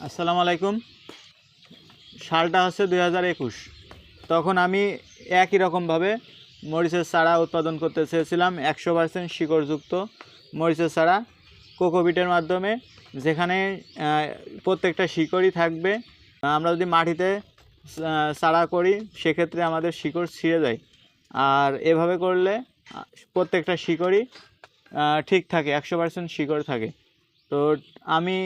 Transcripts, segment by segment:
আসসালামু আলাইকুম। সালটা হচ্ছে 2021। তখন আমি একই রকমভাবে মরিচের চারা উৎপাদন করতে চেয়েছিলাম 100% শিকড়যুক্ত মরিচের চারা কোকোপিটের মাধ্যমে, যেখানে প্রত্যেকটা শিকড়ই থাকবে। আমরা যদি মাটিতে চারা করি সেক্ষেত্রে আমাদের শিকড় ছিঁড়ে যায়, আর এভাবে করলে প্রত্যেকটা শিকড়ই ঠিক থাকে, 100% শিকড় থাকে। তো আমি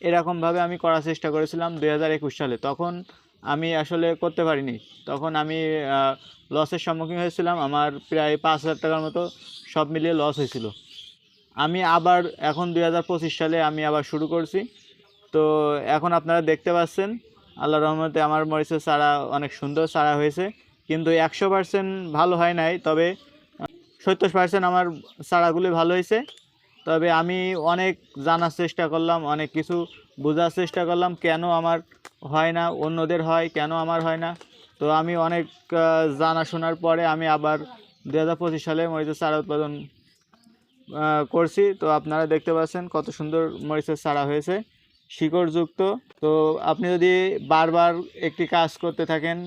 এরকমভাবে আমি করার চেষ্টা করেছিলাম 2021 সালে। তখন আমি আসলে করতে পারিনি। তখন আমি লসের সম্মুখীন হয়েছিলাম। আমার প্রায় 5,000 টাকার মতো সব মিলিয়ে লস হয়েছিল। আমি আবার এখন 2025 সালে আমি আবার শুরু করছি। তো এখন আপনারা দেখতে পাচ্ছেন আল্লাহর রহমতে আমার মরিচের চারা অনেক সুন্দর চারা হয়েছে, কিন্তু 100% ভালো হয় নাই, তবে 70% আমার চারাগুলি ভালো হয়েছে। তবে আমি অনেক জানার চেষ্টা করলাম, অনেক কিছু বোঝার চেষ্টা করলাম কেন আমার হয় না, অন্যদের হয়, কেন আমার হয় না। তো আমি অনেক জানা শোনার পরে আমি আবার 2025 সালে মরিচের চারা উৎপাদন করছি। তো আপনারা দেখতে পাচ্ছেন কত সুন্দর মরিচের চারা হয়েছে, শিকড়যুক্ত। তো আপনি যদি বারবার একটি কাজ করতে থাকেন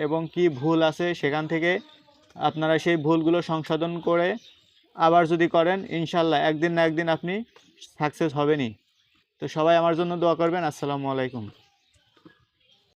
এবং কি ভুল আছে সেখান থেকে আপনারা সেই ভুলগুলো সংশোধন করে আবার যদি করেন, ইনশাল্লাহ একদিন না একদিন আপনি সাকসেস হবেনই। তো সবাই আমার জন্য দোয়া করবেন। আসসালামু আলাইকুম।